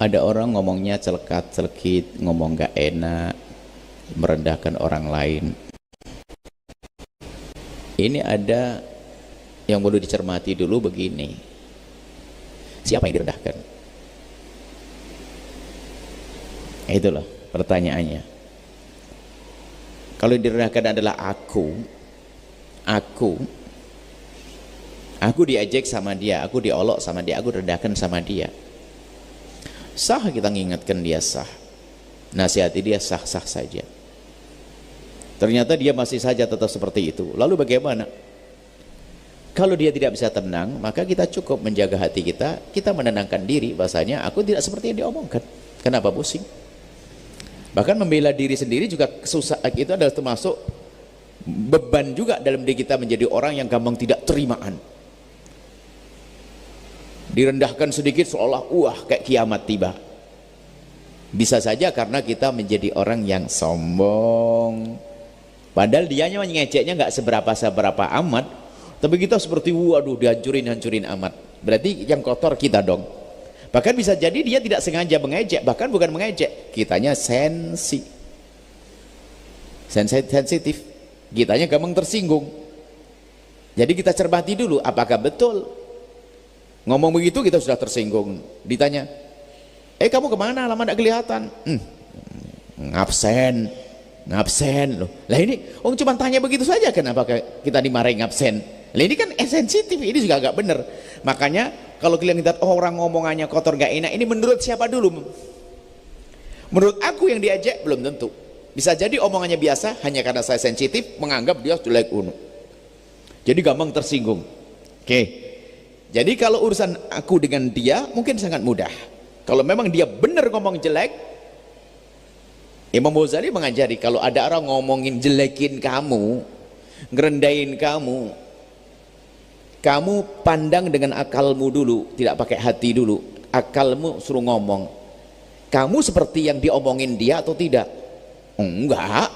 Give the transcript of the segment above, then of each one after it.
Ada orang ngomongnya celekat-celekit, ngomong gak enak, merendahkan orang lain. Ini ada yang perlu dicermati dulu begini. Siapa yang direndahkan? Itulah pertanyaannya. Kalau yang direndahkan adalah aku diajak sama dia, aku diolok sama dia, aku direndahkan sama dia. Sah kita mengingatkan dia, sah. Nasihati dia sah-sah saja. Ternyata dia masih saja tetap seperti itu. Lalu bagaimana? Kalau dia tidak bisa tenang, maka kita cukup menjaga hati kita menenangkan diri bahasanya aku tidak seperti yang diomongkan. Kenapa pusing? Bahkan membela diri sendiri juga susah, itu adalah termasuk beban juga dalam diri kita menjadi orang yang gampang tidak terimaan. Direndahkan sedikit seolah kayak kiamat tiba. Bisa saja karena kita menjadi orang yang sombong, padahal dianya ngeceknya nggak seberapa amat, tapi kita seperti waduh dihancurin amat. Berarti yang kotor kita dong. Bahkan bisa jadi dia tidak sengaja mengejek, bahkan bukan mengejek, kitanya sensitif, kitanya gampang tersinggung. Jadi kita cermati dulu apakah betul ngomong begitu kita sudah tersinggung. Ditanya, kamu kemana, lama tidak kelihatan? Ngabsen loh. Lah ini cuma tanya begitu saja, kenapa kita dimarahin ngabsen? Lah ini kan sensitif, ini juga agak benar. Makanya kalau kalian lihat orang ngomongannya kotor gak enak, ini menurut siapa dulu? Menurut aku yang diajak belum tentu. Bisa jadi omongannya biasa, hanya karena saya sensitif menganggap dia jelek jadi gampang tersinggung. Jadi kalau urusan aku dengan dia mungkin sangat mudah. Kalau memang dia benar ngomong jelek, Imam Ghazali mengajari kalau ada orang ngomongin jelekin kamu, ngerendahin kamu pandang dengan akalmu dulu, tidak pakai hati dulu. Akalmu suruh ngomong, kamu seperti yang diomongin dia atau tidak? Enggak,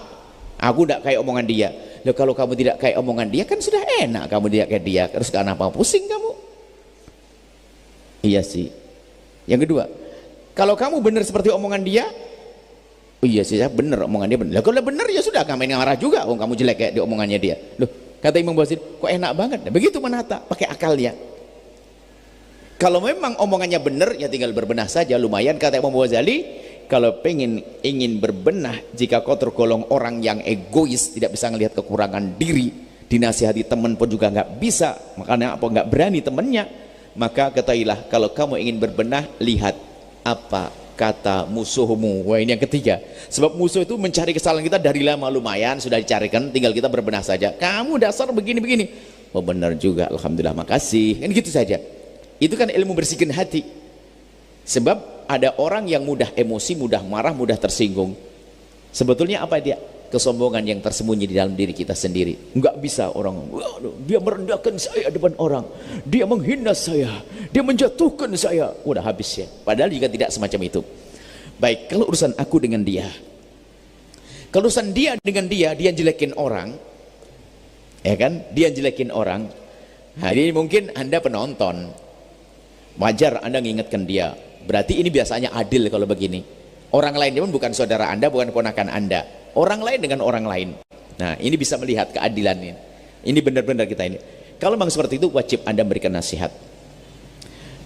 aku tidak kayak omongan dia. Loh, kalau kamu tidak kayak omongan dia kan sudah enak, kamu tidak kayak dia, terus kenapa pusing kamu? Iya sih. Yang kedua, kalau kamu benar seperti omongan dia, iya sih, benar omongan dia benar. Lah kalau benar ya sudah, kamu marah juga, kamu jelek kayak di omongannya dia. Loh, kata Imam Ghazali, kok enak banget. Nah, begitu menata, pakai akalnya. Kalau memang omongannya benar, ya tinggal berbenah saja, lumayan. Kata Imam Ghazali, kalau ingin berbenah, jika kau tergolong orang yang egois, tidak bisa melihat kekurangan diri, dinasihati teman pun juga nggak bisa, makanya apa nggak berani temennya, maka ketahuilah kalau kamu ingin berbenah, lihat apa kata musuhmu. Wah, ini yang ketiga. Sebab musuh itu mencari kesalahan kita dari lama, lumayan sudah dicarikan, tinggal kita berbenah saja. Kamu dasar begini-begini. Oh benar juga, alhamdulillah, makasih. Kan gitu saja. Itu kan ilmu bersihkan hati. Sebab ada orang yang mudah emosi, mudah marah, mudah tersinggung. Sebetulnya apa dia? Kesombongan yang tersembunyi di dalam diri kita sendiri. Enggak bisa orang, dia merendahkan saya depan orang, dia menghina saya, dia menjatuhkan saya, udah habis ya. Padahal juga tidak semacam itu. Baik, kalau urusan aku dengan dia, kalau urusan dia dengan dia jelekin orang, ya kan, dia jelekin orang. Nah, ini mungkin Anda penonton, wajar Anda mengingatkan dia. Berarti ini biasanya adil kalau begini. Orang lain pun bukan saudara Anda, bukan ponakan Anda, orang lain dengan orang lain. Nah, ini bisa melihat keadilan ini. Ini benar-benar kita ini. Kalau memang seperti itu, wajib Anda memberikan nasihat.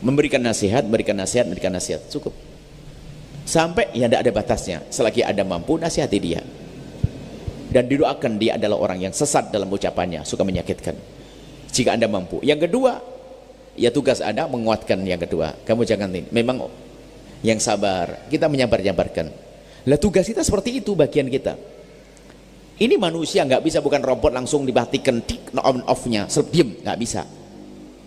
Memberikan nasihat, cukup. Sampai ya tidak ada batasnya. Selagi Anda mampu, nasihati dia. Dan didoakan dia adalah orang yang sesat dalam ucapannya, suka menyakitkan. Jika Anda mampu. Yang kedua, ya tugas Anda menguatkan yang kedua. Kamu jangan ini. Memang yang sabar, kita menyabar-nyabarkan. Lah tugas kita seperti itu, bagian kita. Ini manusia nggak bisa, bukan robot langsung dimatikan on off-nya, diem, nggak bisa.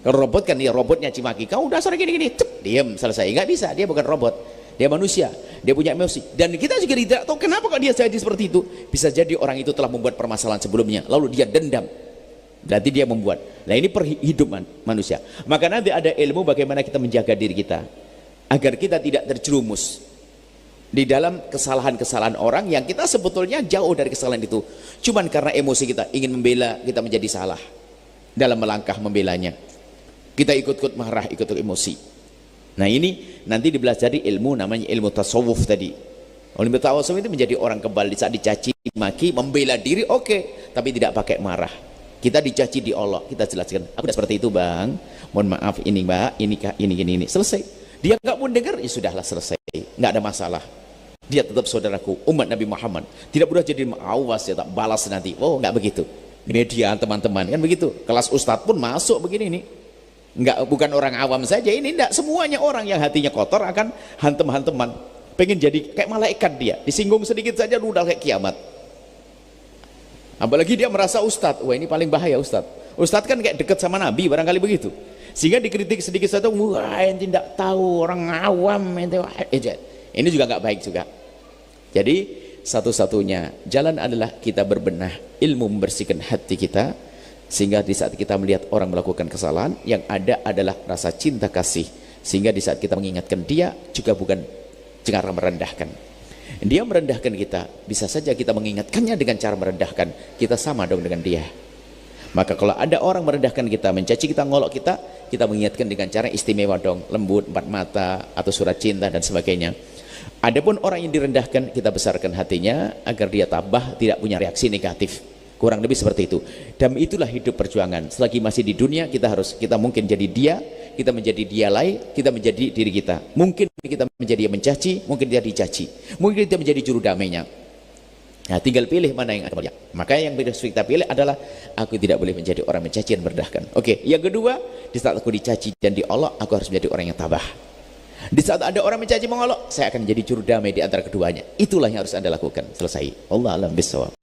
Kalau robot kan dia robotnya cimaki, kau dasar gini-gini, diem, selesai. Nggak bisa, dia bukan robot, dia manusia, dia punya emosi. Dan kita juga tidak tahu kenapa kok dia jadi seperti itu. Bisa jadi orang itu telah membuat permasalahan sebelumnya, lalu dia dendam. Berarti dia membuat. Nah ini perhidupan manusia. Maka nanti ada ilmu bagaimana kita menjaga diri kita agar kita tidak terjerumus di dalam kesalahan-kesalahan orang yang kita sebetulnya jauh dari kesalahan itu. Cuman karena emosi kita ingin membela, kita menjadi salah dalam melangkah membelanya. Kita ikut-ikut marah, ikut-ikut emosi. Nah ini nanti dipelajari ilmu namanya ilmu tasawuf tadi. Ilmu tasawuf itu menjadi orang kebal di saat dicaci maki, membela diri oke, tapi tidak pakai marah. Kita dicaci diolok, kita jelaskan, aku tidak seperti itu bang, mohon maaf ini mbak, ini, selesai. Dia nggak pun dengar, ya sudahlah selesai, nggak ada masalah. Dia tetap saudaraku, umat Nabi Muhammad. Tidak boleh jadi awas ya tak balas nanti. Oh nggak begitu. Media teman-teman kan begitu. Kelas ustadz pun masuk begini nih. Nggak, bukan orang awam saja ini, enggak, semuanya orang yang hatinya kotor akan hantem-hanteman, pengen jadi kayak malaikat, dia disinggung sedikit saja udah kayak kiamat. Apalagi dia merasa ustadz, wah ini paling bahaya ustadz. Ustadz kan kayak deket sama Nabi barangkali begitu, sehingga dikritik sedikit saja, wah yang tidak tahu, orang awam ini juga nggak baik juga. Jadi satu-satunya jalan adalah kita berbenah, ilmu membersihkan hati kita, sehingga di saat kita melihat orang melakukan kesalahan, yang ada adalah rasa cinta kasih, sehingga di saat kita mengingatkan dia juga bukan cara merendahkan. Dia merendahkan kita, bisa saja kita mengingatkannya dengan cara merendahkan, kita sama dong dengan dia. Maka kalau ada orang merendahkan kita, mencaci kita, ngolok kita, kita mengingatkan dengan cara istimewa dong, lembut, empat mata, atau surat cinta dan sebagainya. Adapun orang yang direndahkan, kita besarkan hatinya agar dia tabah, tidak punya reaksi negatif. Kurang lebih seperti itu. Dan itulah hidup perjuangan. Selagi masih di dunia, kita mungkin jadi dia, kita menjadi dia lain, kita menjadi diri kita. Mungkin kita menjadi yang mencaci, mungkin dia dicaci, mungkin kita menjadi juru damainya. Nah, tinggal pilih mana yang akan. Maka yang harus kita pilih adalah aku tidak boleh menjadi orang mencaci dan merendahkan. Oke, yang kedua, di saat aku dicaci dan diolok, aku harus menjadi orang yang tabah. Di saat ada orang mencaci mengolok, saya akan menjadi juru damai di antara keduanya. Itulah yang harus Anda lakukan. Selesai. Allah alam bisawab.